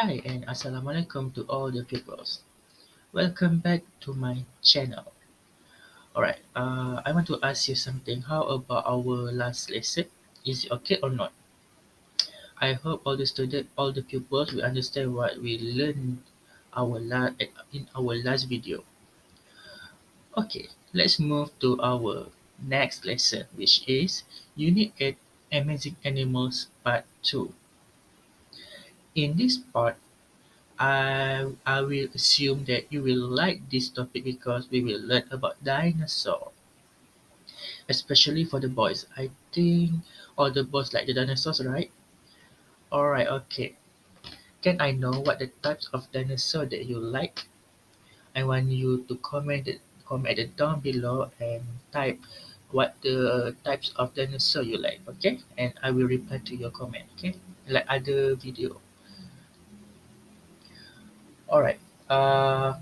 Hi and Assalamualaikum to all the peoples. Welcome back to my channel. Alright, I want to ask you something. How about our last lesson? Is it okay or not? I hope all the students, all the pupils will understand what we learned in our last video. Okay, let's move to our next lesson, which is Unit 8 Amazing Animals Part 2. In this part, I will assume that you will like this topic because we will learn about dinosaur, especially for the boys. I think all the boys like the dinosaurs, right? Alright, okay. Can I know what the types of dinosaur that you like? I want you to comment it down below and type what the types of dinosaur you like, okay? And I will reply to your comment, okay? Like other video. Alright. Uh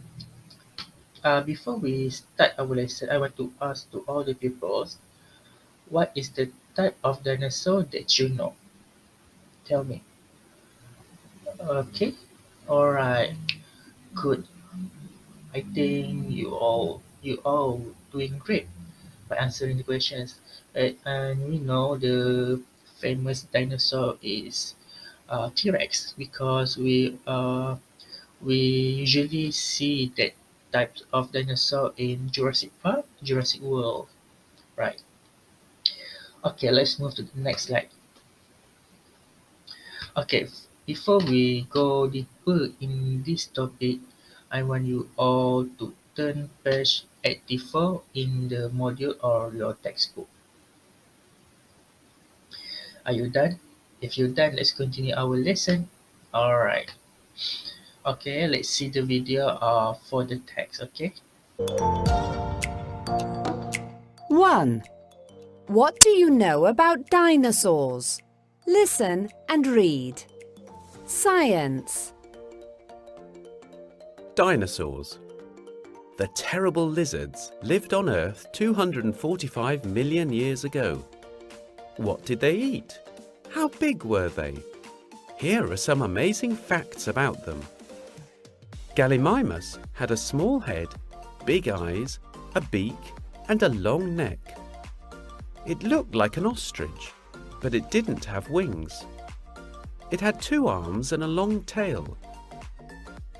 Before we start our lesson, I want to ask to all the people, what is the type of dinosaur that you know? Tell me. Okay. All right. Good. I think you all doing great by answering the questions. And we know the famous dinosaur is T-Rex because we usually see that types of dinosaur in Jurassic Park, Jurassic World, right? Okay, let's move to the next slide. Okay, before we go deeper in this topic, I want you all to turn page 84 in the module or your textbook. Are you done? If you're done, let's continue our lesson. Alright. Okay, let's see the video for the text, okay? 1. What do you know about dinosaurs? Listen and read. Science. Dinosaurs. The terrible lizards lived on Earth 245 million years ago. What did they eat? How big were they? Here are some amazing facts about them. Gallimimus had a small head, big eyes, a beak, and a long neck. It looked like an ostrich, but it didn't have wings. It had 2 arms and a long tail.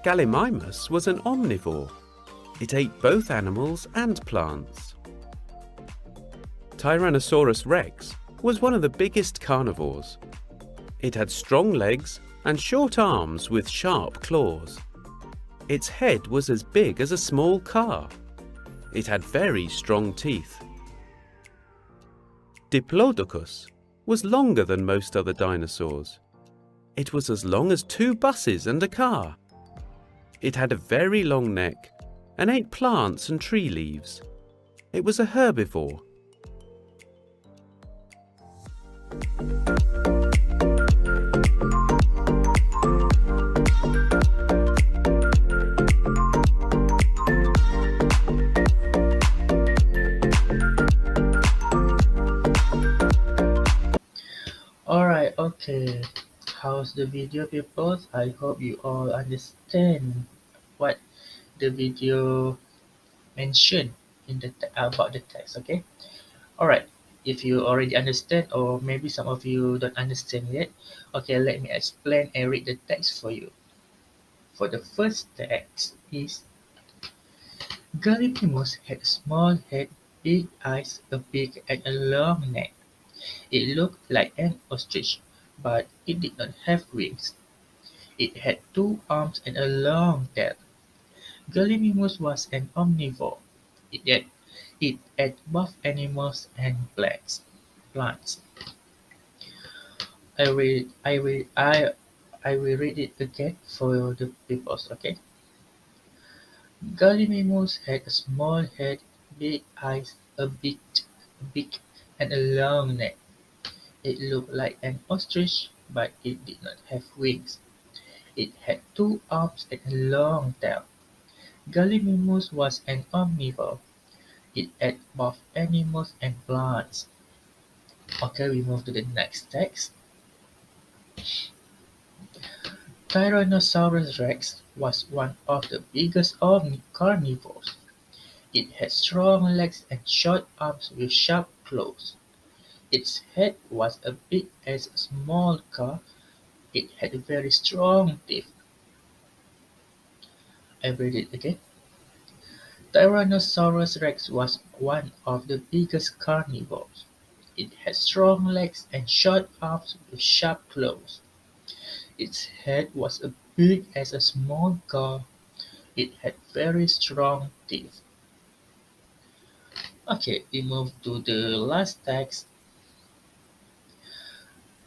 Gallimimus was an omnivore. It ate both animals and plants. Tyrannosaurus rex was one of the biggest carnivores. It had strong legs and short arms with sharp claws. Its head was as big as a small car. It had very strong teeth. Diplodocus was longer than most other dinosaurs. It was as long as 2 buses and a car. It had a very long neck and ate plants and tree leaves. It was a herbivore. Alright, okay. How's the video, people? I hope you all understand what the video mentioned in about the text, okay? Alright, if you already understand or maybe some of you don't understand yet, okay, let me explain and read the text for you. For the first text is Gallimimus had a small head, big eyes, a beak, and a long neck. It looked like an ostrich, but it did not have wings. It had 2 arms and a long tail. Gallimimus was an omnivore. It ate both animals and plants. Plants. I will read it again for the peoples, okay? Gallimimus had a small head, big eyes, a beak, and a long neck. It looked like an ostrich, but it did not have wings. It had 2 arms and a long tail. Gallimimus was an omnivore. It ate both animals and plants. Okay, we move to the next text. Tyrannosaurus rex was one of the biggest carnivores. It had strong legs and short arms with sharp claws. Its head was as big as a small car. It had very strong teeth. I read it again. Tyrannosaurus rex was one of the biggest carnivores. It had strong legs and short arms with sharp claws. Its head was as big as a small car. It had very strong teeth. Okay, we move to the last text.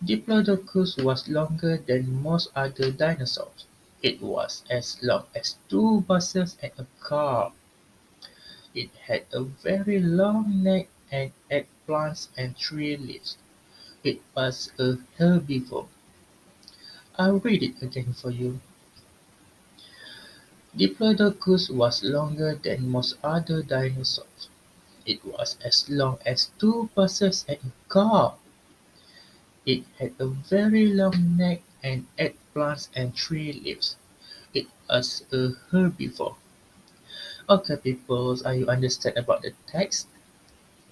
Diplodocus was longer than most other dinosaurs. It was as long as two buses and a car. It had a very long neck and ate plants and tree leaves. It was a herbivore. I'll read it again for you. Diplodocus was longer than most other dinosaurs. It was as long as two buses and a car. It had a very long neck and ate plants and tree leaves. It was a herbivore. Okay, people, are you understand about the text?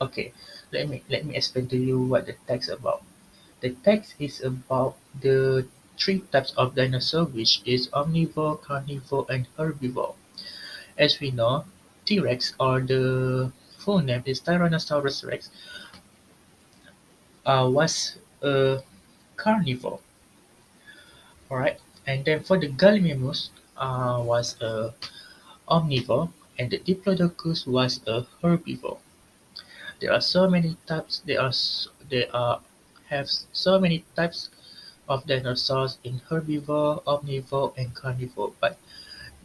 Okay, let me explain to you what the text about. The text is about the three types of dinosaur, which is omnivore, carnivore, and herbivore. As we know, T-Rex, or the full name is Tyrannosaurus Rex, was a carnivore. Alright, and then for the Gallimimus, was a omnivore, and the Diplodocus was a herbivore. There are so many types. There are have so many types of dinosaurs in herbivore, omnivore, and carnivore. But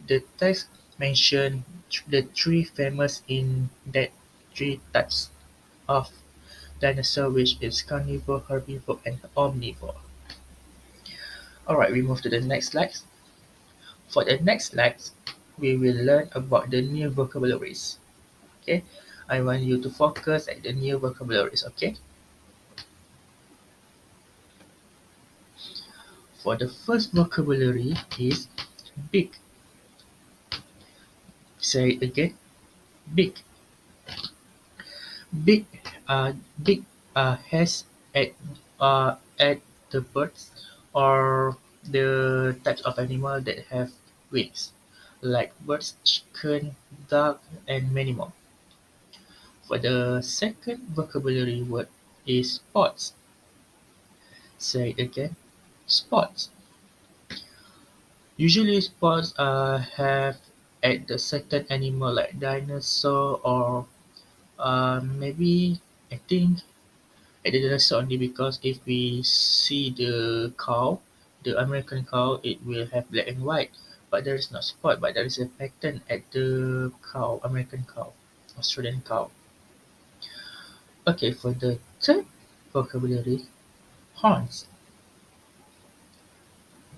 the text mentioned the three famous in that three types of dinosaur, which is carnivore, herbivore, and omnivore. Alright, we move to the next slide. For the next slide, we will learn about the new vocabularies. Okay, I want you to focus at the new vocabularies. Okay, for the first vocabulary is big. Say it again. Big. Big. Big has at the birds or the types of animal that have wings, like birds, chicken, duck, and many more. For the second vocabulary word is spots. Say it again. Spots. Usually spots have at the certain animal like dinosaur, or maybe I think at the dinosaur only, because if we see the cow, the American cow, it will have black and white, but there is no spot, but there is a pattern at the cow, American cow, Australian cow. Okay, for the third vocabulary, horns.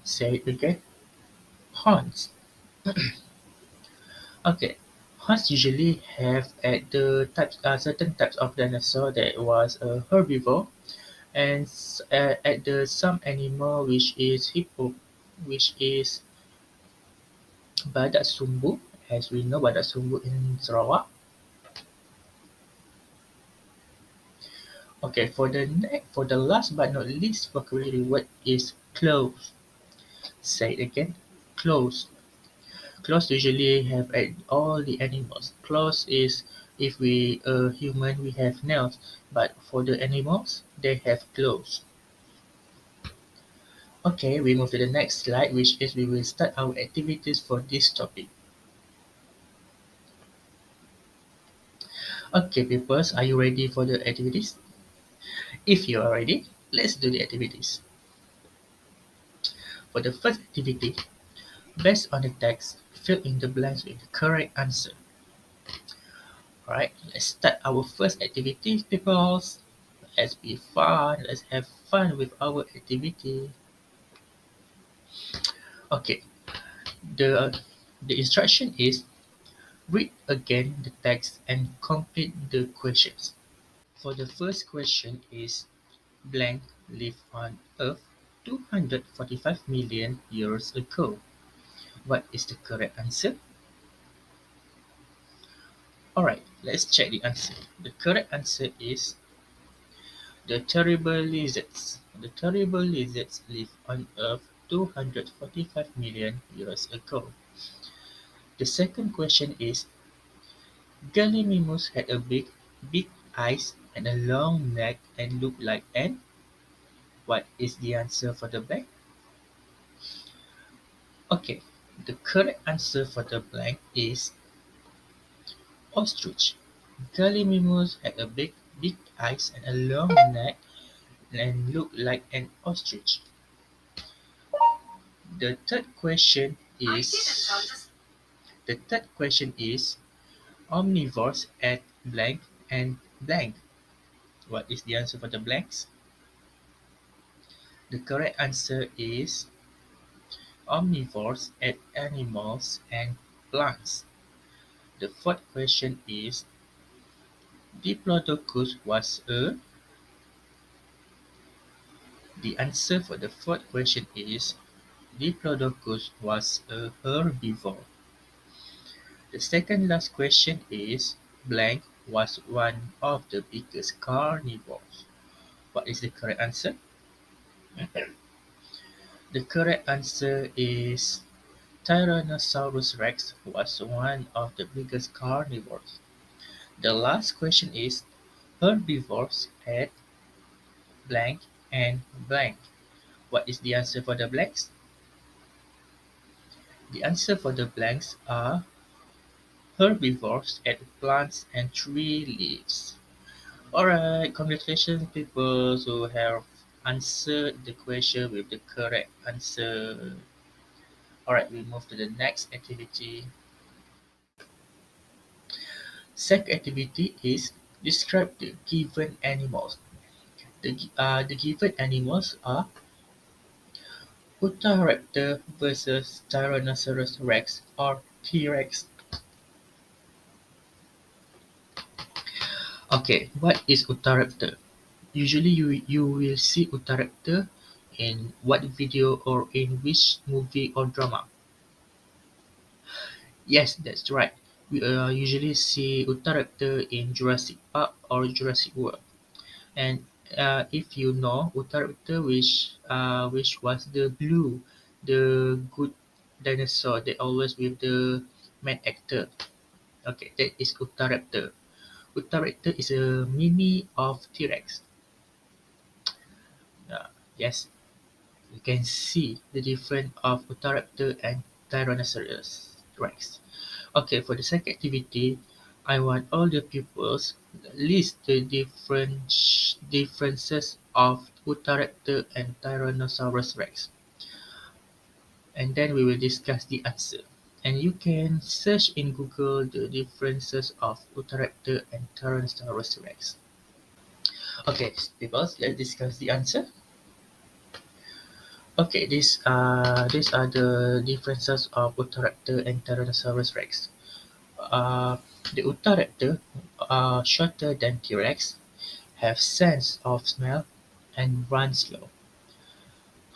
Say it again. Horns. Okay. Horns usually have at the types certain types of dinosaur that was a herbivore, and at the some animal which is hippo, which is badak sumbu, as we know badak sumbu in Sarawak. Okay, for the last but not least vocabulary word is close. Say it again. Close. Claws usually have at all the animals. Claws is if we human we have nails, but for the animals they have claws. Okay, we move to the next slide, which is we will start our activities for this topic. Okay, peoples, are you ready for the activities? If you are ready, let's do the activities. For the first activity, based on the text, fill in the blanks with the correct answer. Alright, let's start our first activity, peoples. Let's be fun. Let's have fun with our activity. Okay, the the instruction is read again the text and complete the questions. For the first question is blank live on Earth. 245 million years ago. What is the correct answer? Alright, let's check the answer. The correct answer is the terrible lizards. The terrible lizards lived on Earth 245 million years ago. The second question is Gallimimus had a big eyes and a long neck and looked like an. What is the answer for the blank? Okay, the correct answer for the blank is ostrich. Gallimimus had a big eyes and a long neck and looked like an ostrich. The third question is omnivores at blank and blank. What is the answer for the blanks? The correct answer is omnivores ate animals and plants. The fourth question is Diplodocus was a. The answer for the fourth question is Diplodocus was a herbivore. The second last question is blank was one of the biggest carnivores. What is the correct answer? The correct answer is Tyrannosaurus rex was one of the biggest carnivores. The last question is herbivores ate blank and blank. What is the answer for the blanks? The answer for the blanks are herbivores ate plants and tree leaves. Alright, congratulations people who have answered the question with the correct answer. Alright, we move to the next activity. Second activity is describe the given animals. The given animals are Utahraptor versus Tyrannosaurus rex or T-Rex. Okay, what is Utahraptor? Usually you will see Utahraptor in what video or in which movie or drama? Yes, that's right. We usually see Utahraptor in Jurassic Park or Jurassic World. And if you know Utahraptor, which was the good dinosaur, they always with the main actor. Okay, that is Utahraptor. Utahraptor is a mini of T-Rex. Yes, you can see the difference of Utahraptor and Tyrannosaurus Rex. Okay, for the second activity, I want all the pupils list the differences of Utahraptor and Tyrannosaurus Rex, and then we will discuss the answer. And you can search in Google the differences of Utahraptor and Tyrannosaurus Rex. Okay, pupils, let's discuss the answer. Okay, these are the differences of Utahraptor and Tyrannosaurus Rex. Uh, the Utahraptor are shorter than T-Rex, have sense of smell, and run slow.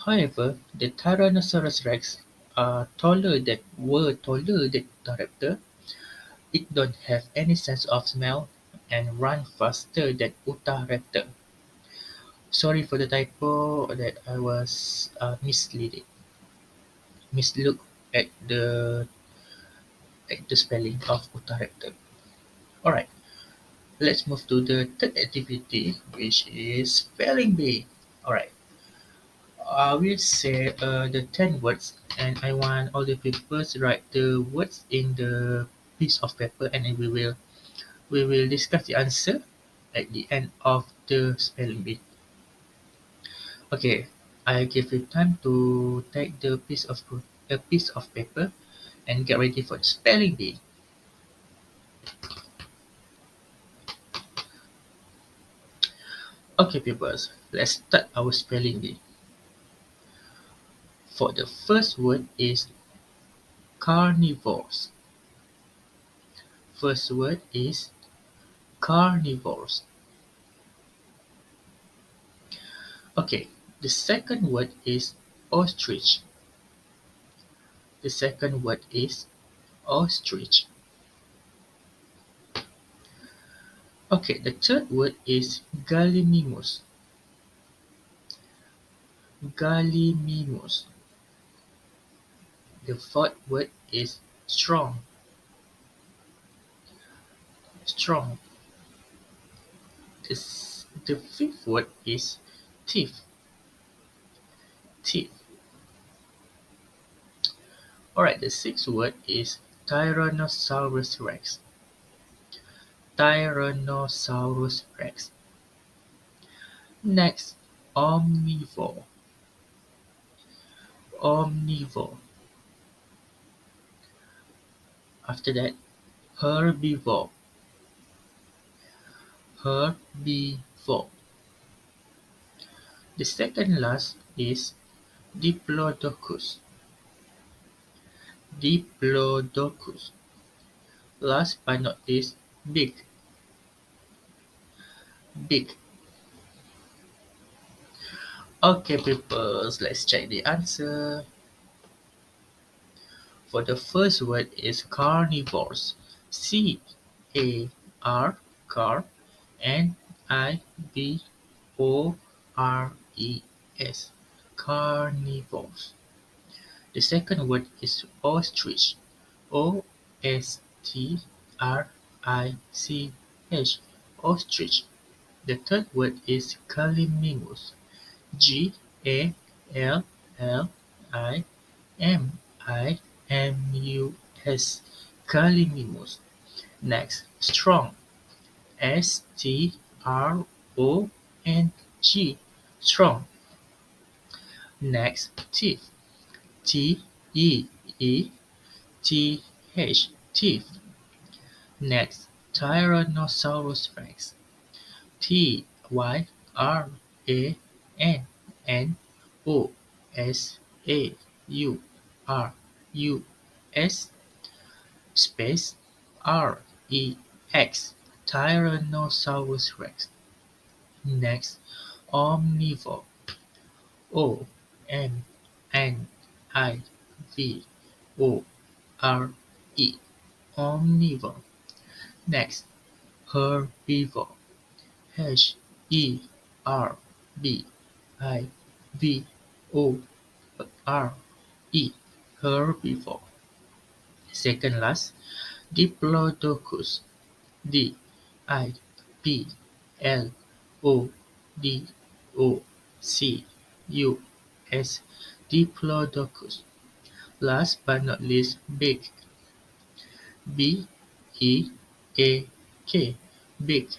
However, the Tyrannosaurus Rex were taller than Utahraptor. It don't have any sense of smell and run faster than Utahraptor. Sorry for the typo that I was mislook at the spelling of Utahraptor. Alright, let's move to the third activity, which is spelling bee. Alright, I will say the 10 words, and I want all the people to write the words in the piece of paper, and then we will discuss the answer at the end of the spelling bee. Okay, I give you time to take the piece of paper and get ready for the spelling bee. Okay, pupils, let's start our spelling bee. For the first word is carnivores. First word is carnivores. Okay, The second word is ostrich. The second word is ostrich. Okay, the third word is gallimimus. Gallimimus. The fourth word is strong. Strong. The fifth word is thief. Thief. Alright, the sixth word is Tyrannosaurus rex. Tyrannosaurus rex. Next, omnivore. Omnivore. After that, herbivore. Herbivore. The second last is Diplodocus. Diplodocus. Last but not least, big. Big. Okay, people, let's check the answer. For the first word is carnivores. C-A-R, car, N-I-V-O-R-E-S. Carnivores. The second word is ostrich. O-S-T-R-I-C-H. Ostrich. The third word is gallimimus. Gallimimus. Gallimimus. Next, strong. S-T-R-O-N-G. Strong. Next, teeth. T-E-E-T-H. Teeth. Next, Tyrannosaurus rex. Tyrannosaurus space R-E-X. Tyrannosaurus rex. Next, omnivore. O-M-N-I-V-O-R-E. Omnivore. Next, herbivore. Herbivore. Herbivore. Second last, Diplodocus. D-I-P-L-O-D-O-C-U-S. Diplodocus. Last but not least, big. B-E-A-K. Big.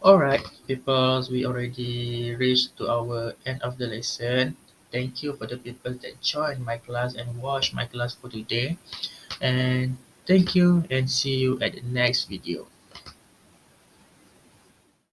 Alright, people, we already reached to our end of the lesson. Thank you for the people that joined my class and watched my class for today. And thank you and see you at the next video.